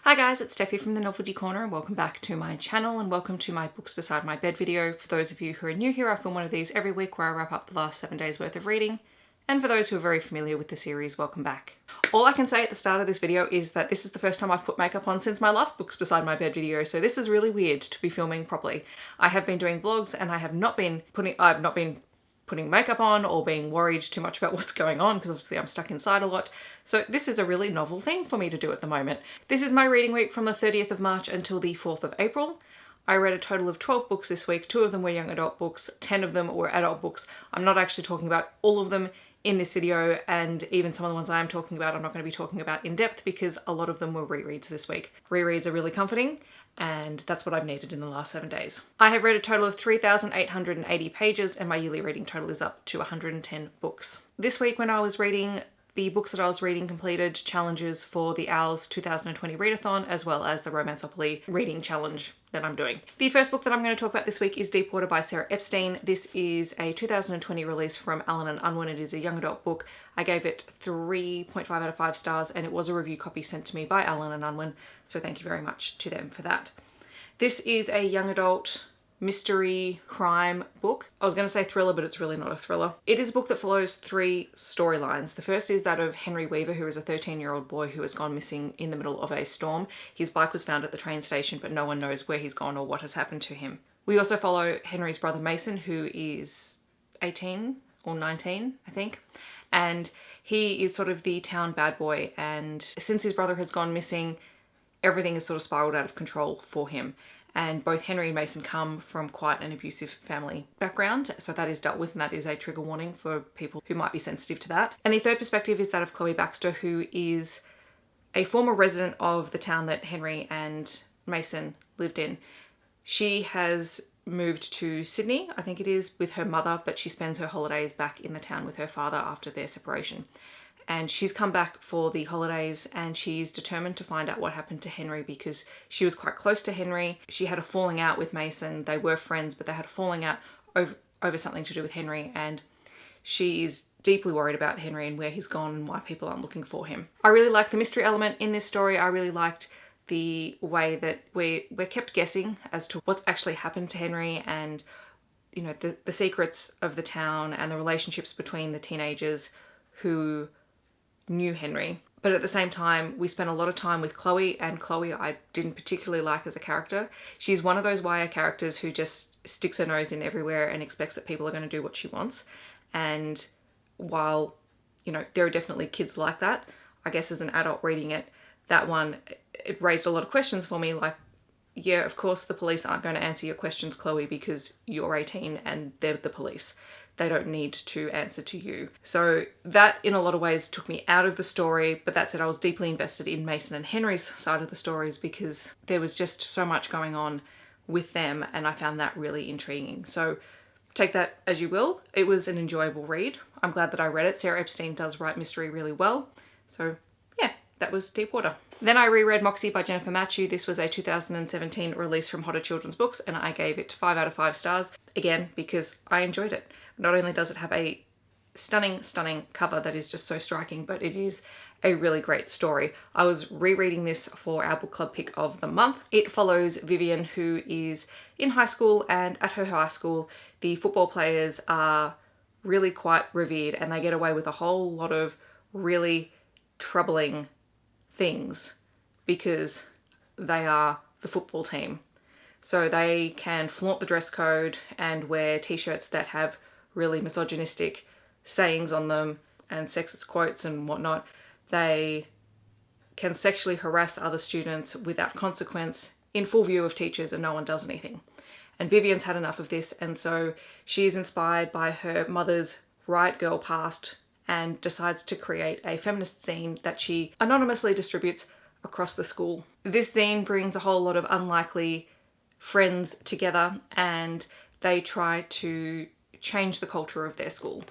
Hi guys, it's Steffi from the Novelty Corner and welcome back to my channel and welcome to my Books Beside My Bed video. For those of you who are new here, I film one of these every week where I wrap up the last 7 days worth of reading. And for those who are very familiar with the series, welcome back. All I can say at the start of this video is that this is the first time I've put makeup on since my last Books Beside My Bed video, so this is really weird to be filming properly. I have been doing vlogs and I have not been putting makeup on or being worried too much about what's going on because obviously I'm stuck inside a lot. So this is a really novel thing for me to do at the moment. This is my reading week from the 30th of March until the 4th of April. I read a total of 12 books this week. 2 of them were young adult books, 10 of them were adult books. I'm not actually talking about all of them in this video, and even some of the ones I am talking about I'm not going to be talking about in depth because a lot of them were rereads this week. Rereads are really comforting, and that's what I've needed in the last 7 days. I have read a total of 3,880 pages and my yearly reading total is up to 110 books. This week when I was reading, the books that I was reading completed challenges for the Owls 2020 Readathon as well as the Romanceopoly reading challenge that I'm doing. The first book that I'm going to talk about this week is Deepwater by Sarah Epstein. This is a 2020 release from Allen and Unwin. It is a young adult book. I gave it 3.5 out of 5 stars and it was a review copy sent to me by Allen and Unwin, so thank you very much to them for that. This is a young adult mystery crime book. I was going to say thriller, but it's really not a thriller. It is a book that follows 3 storylines. The first is that of Henry Weaver, who is a 13-year-old boy who has gone missing in the middle of a storm. His bike was found at the train station, but no one knows where he's gone or what has happened to him. We also follow Henry's brother Mason, who is 18 or 19, I think. And he is sort of the town bad boy. And since his brother has gone missing, everything has sort of spiraled out of control for him. And both Henry and Mason come from quite an abusive family background, so that is dealt with and that is a trigger warning for people who might be sensitive to that. And the third perspective is that of Chloe Baxter, who is a former resident of the town that Henry and Mason lived in. She has moved to Sydney, I think it is, with her mother, but she spends her holidays back in the town with her father after their separation. And she's come back for the holidays and she's determined to find out what happened to Henry because she was quite close to Henry. She had a falling out with Mason. They were friends, but they had a falling out over something to do with Henry, and she is deeply worried about Henry and where he's gone and why people aren't looking for him. I really like the mystery element in this story. I really liked the way that we're kept guessing as to what's actually happened to Henry and, you know, the secrets of the town and the relationships between the teenagers who knew Henry. But at the same time, we spent a lot of time with Chloe, and Chloe I didn't particularly like as a character. She's one of those YA characters who just sticks her nose in everywhere and expects that people are going to do what she wants. And while, you know, there are definitely kids like that, I guess as an adult reading it, that one, it raised a lot of questions for me, like, yeah, of course the police aren't going to answer your questions, Chloe, because you're 18 and they're the police. They don't need to answer to you. So that in a lot of ways took me out of the story, but that said, I was deeply invested in Mason and Henry's side of the stories because there was just so much going on with them and I found that really intriguing. So take that as you will. It was an enjoyable read. I'm glad that I read it. Sarah Epstein does write mystery really well. So yeah, that was Deepwater. Then I reread Moxie by Jennifer Matthew. This was a 2017 release from Hotter Children's Books and I gave it 5 out of 5 stars, again, because I enjoyed it. Not only does it have a stunning, stunning cover that is just so striking, but it is a really great story. I was rereading this for our book club pick of the month. It follows Vivian, who is in high school, and at her high school, the football players are really quite revered and they get away with a whole lot of really troubling things because they are the football team. So they can flaunt the dress code and wear t-shirts that have really misogynistic sayings on them and sexist quotes and whatnot. They can sexually harass other students without consequence in full view of teachers and no one does anything. And Vivian's had enough of this, and so she is inspired by her mother's riot girl past and decides to create a feminist zine that she anonymously distributes across the school. This zine brings a whole lot of unlikely friends together and they try to change the culture of their school.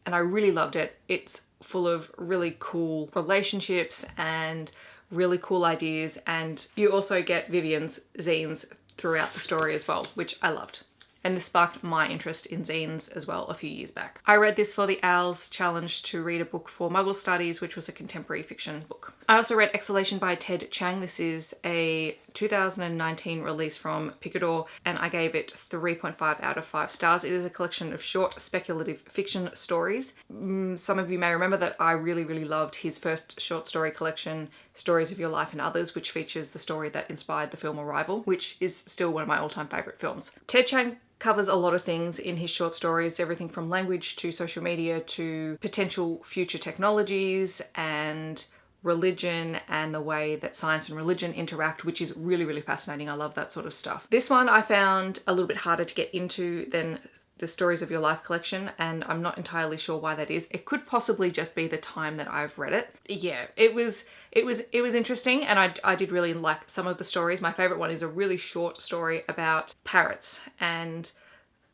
And I really loved it. It's full of really cool relationships and really cool ideas, and you also get Vivian's zines throughout the story as well, which I loved. and this sparked my interest in zines as well a few years back. I read this for the Owls Challenge to read a book for Muggle Studies, which was a contemporary fiction book. I also read Exhalation by Ted Chiang. This is a 2019 release from Picador, and I gave it 3.5 out of 5 stars. It is a collection of short speculative fiction stories. Some of you may remember that I really loved his first short story collection, Stories of Your Life and Others, which features the story that inspired the film Arrival, which is still one of my all-time favourite films. Ted Chiang covers a lot of things in his short stories, everything from language to social media to potential future technologies and religion and the way that science and religion interact, which is really fascinating. I love that sort of stuff. This one I found a little bit harder to get into than the Stories of Your Life collection, and I'm not entirely sure why that is. It could possibly just be the time that I've read it. Yeah, it was interesting, and I did really like some of the stories. My favorite one is a really short story about parrots and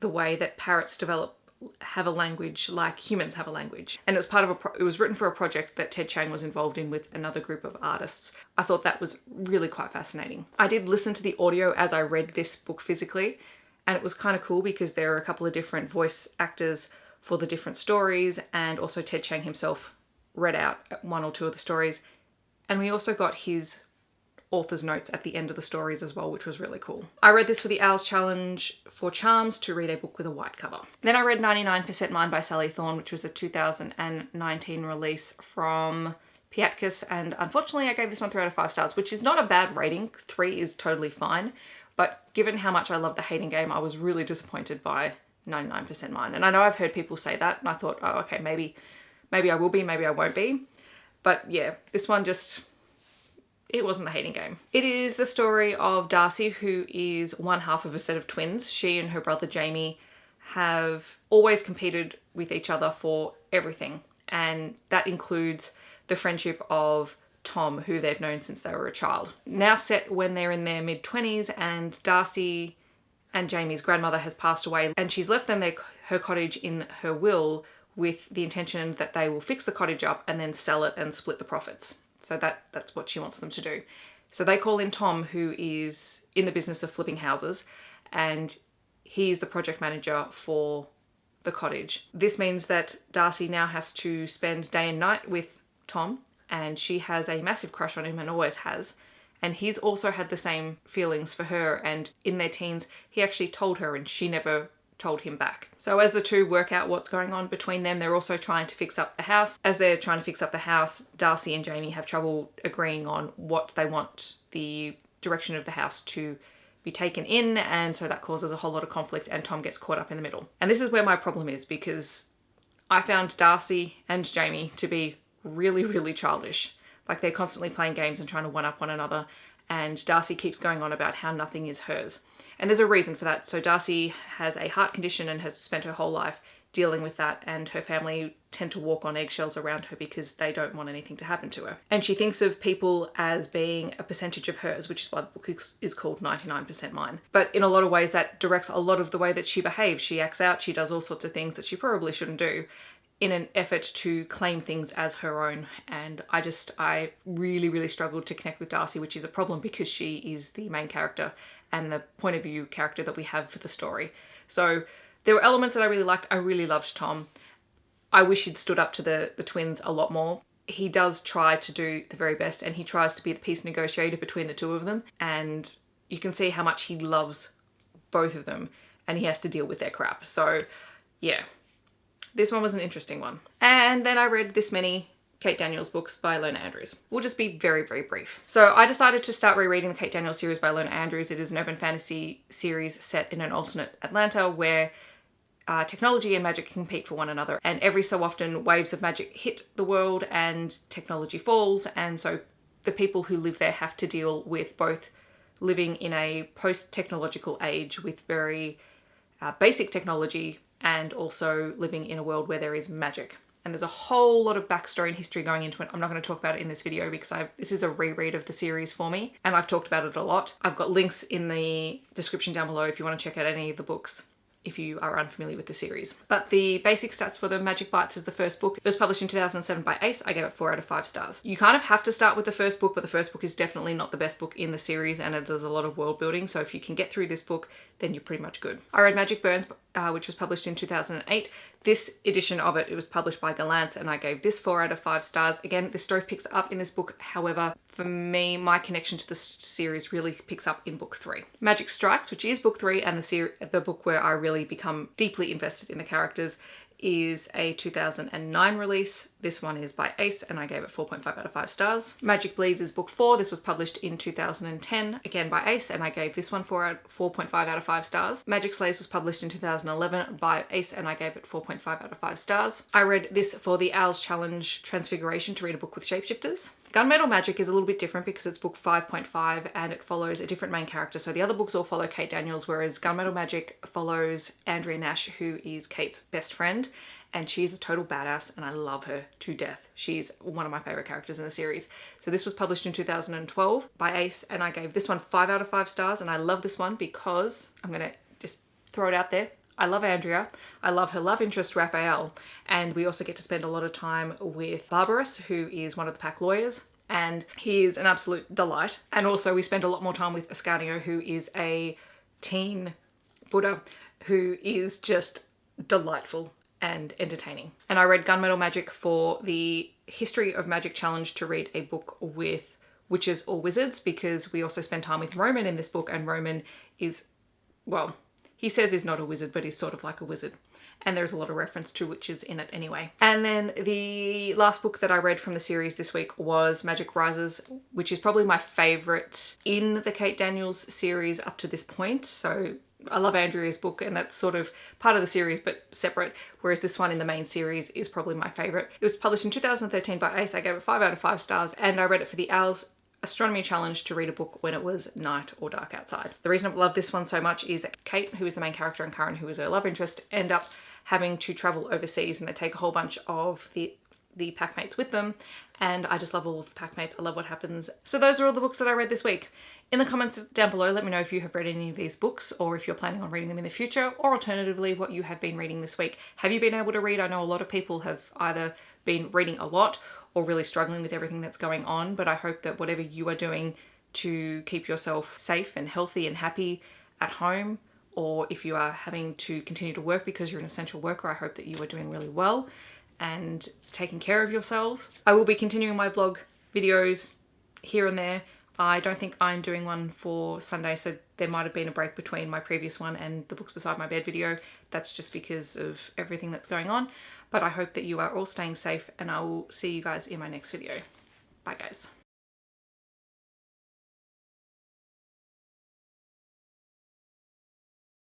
the way that parrots have a language like humans have a language. And it was part of it was written for a project that Ted Chiang was involved in with another group of artists. I thought that was really quite fascinating. I did listen to the audio as I read this book physically, and it was kind of cool because there are a couple of different voice actors for the different stories, and also Ted Chiang himself read out one or two of the stories. And we also got his author's notes at the end of the stories as well, which was really cool. I read this for the Owls Challenge for Charms to read a book with a white cover. Then I read 99% Mine by Sally Thorne, which was a 2019 release from Piatkus, and unfortunately I gave this one 3 out of 5 stars, which is not a bad rating. 3 is totally fine, but given how much I love The Hating Game, I was really disappointed by 99% Mine. And I know I've heard people say that, and I thought, oh, okay, maybe I will be, maybe I won't be. But yeah, this one just, it wasn't The Hating Game. It is the story of Darcy, who is one half of a set of twins. She and her brother Jamie have always competed with each other for everything, and that includes the friendship of Tom, who they've known since they were a child. Now set when they're in their mid-20s, and Darcy and Jamie's grandmother has passed away, and she's left them her cottage in her will with the intention that they will fix the cottage up and then sell it and split the profits. So that's what she wants them to do. So they call in Tom, who is in the business of flipping houses, and he's the project manager for the cottage. This means that Darcy now has to spend day and night with Tom, and she has a massive crush on him and always has. And he's also had the same feelings for her, and in their teens, he actually told her and she never told him back. So as the two work out what's going on between them, they're also trying to fix up the house. As they're trying to fix up the house, Darcy and Jamie have trouble agreeing on what they want the direction of the house to be taken in, and so that causes a whole lot of conflict, and Tom gets caught up in the middle. And this is where my problem is, because I found Darcy and Jamie to be really childish. Like, they're constantly playing games and trying to one-up one another, and Darcy keeps going on about how nothing is hers. And there's a reason for that. So Darcy has a heart condition and has spent her whole life dealing with that, and her family tend to walk on eggshells around her because they don't want anything to happen to her. And she thinks of people as being a percentage of hers, which is why the book is called 99% Mine. But in a lot of ways that directs a lot of the way that she behaves. She acts out, she does all sorts of things that she probably shouldn't do in an effort to claim things as her own. And I really struggled to connect with Darcy, which is a problem because she is the main character and the point of view character that we have for the story. So there were elements that I really liked. I really loved Tom. I wish he'd stood up to the twins a lot more. He does try to do the very best, and he tries to be the peace negotiator between the two of them. And you can see how much he loves both of them, and he has to deal with their crap. So yeah, this one was an interesting one. And then I read this many Kate Daniels books by Lona Andrews. We'll just be very brief. So I decided to start rereading the Kate Daniels series by Lona Andrews. It is an urban fantasy series set in an alternate Atlanta where technology and magic compete for one another. And every so often waves of magic hit the world and technology falls. And so the people who live there have to deal with both living in a post-technological age with very basic technology and also living in a world where there is magic. And there's a whole lot of backstory and history going into it. I'm not going to talk about it in this video because this is a reread of the series for me, and I've talked about it a lot. I've got links in the description down below if you want to check out any of the books if you are unfamiliar with the series. But the basic stats for the Magic Bites is the first book. It was published in 2007 by Ace. I gave it 4 out of 5 stars. You kind of have to start with the first book, but the first book is definitely not the best book in the series, and it does a lot of world building. So if you can get through this book, then you're pretty much good. I read Magic Burns, which was published in 2008. This edition of it was published by Galance, and I gave this 4 out of 5 stars. Again, the story picks up in this book. However, for me, my connection to the series really picks up in book 3. Magic Strikes, which is book 3 and the book where I really become deeply invested in the characters, is a 2009 release. This one is by Ace, and I gave it 4.5 out of 5 stars. Magic Bleeds is book 4. This was published in 2010, again by Ace, and I gave this one 4.5 out of 5 stars. Magic Slays was published in 2011 by Ace, and I gave it 4.5 out of 5 stars. I read this for the Owls Challenge Transfiguration to read a book with shapeshifters. Gunmetal Magic is a little bit different because it's book 5.5 and it follows a different main character. So the other books all follow Kate Daniels, whereas Gunmetal Magic follows Andrea Nash, who is Kate's best friend. And she's a total badass and I love her to death. She's one of my favorite characters in the series. So this was published in 2012 by Ace, and I gave this one 5 out of 5 stars. And I love this one because, I'm gonna just throw it out there, I love Andrea. I love her love interest, Raphael. And we also get to spend a lot of time with Barbarous, who is one of the pack lawyers. And he is an absolute delight. And also we spend a lot more time with Ascanio, who is a teen Buddha, who is just delightful and entertaining. And I read Gunmetal Magic for the History of Magic Challenge to read a book with witches or wizards, because we also spend time with Roman in this book, and Roman is, well, he says he's not a wizard, but he's sort of like a wizard. And there's a lot of reference to witches in it anyway. And then the last book that I read from the series this week was Magic Rises, which is probably my favorite in the Kate Daniels series up to this point. So I love Andrea's book, and that's sort of part of the series but separate, whereas this one in the main series is probably my favorite. It was published in 2013 by Ace. I gave it 5 out of 5 stars, and I read it for the Owls Astronomy Challenge to read a book when it was night or dark outside. The reason I love this one so much is that Kate, who is the main character, and Karen, who is her love interest, end up having to travel overseas, and they take a whole bunch of the packmates with them, and I just love all of the packmates. I love what happens. So those are all the books that I read this week. In the comments down below, let me know if you have read any of these books, or if you're planning on reading them in the future, or alternatively what you have been reading this week. Have you been able to read? I know a lot of people have either been reading a lot or really struggling with everything that's going on, but I hope that whatever you are doing to keep yourself safe and healthy and happy at home, or if you are having to continue to work because you're an essential worker, I hope that you are doing really well and taking care of yourselves. I will be continuing my vlog videos here and there. I don't think I'm doing one for Sunday, so there might have been a break between my previous one and the Books Beside My Bed video. That's just because of everything that's going on. But I hope that you are all staying safe, and I will see you guys in my next video. Bye guys.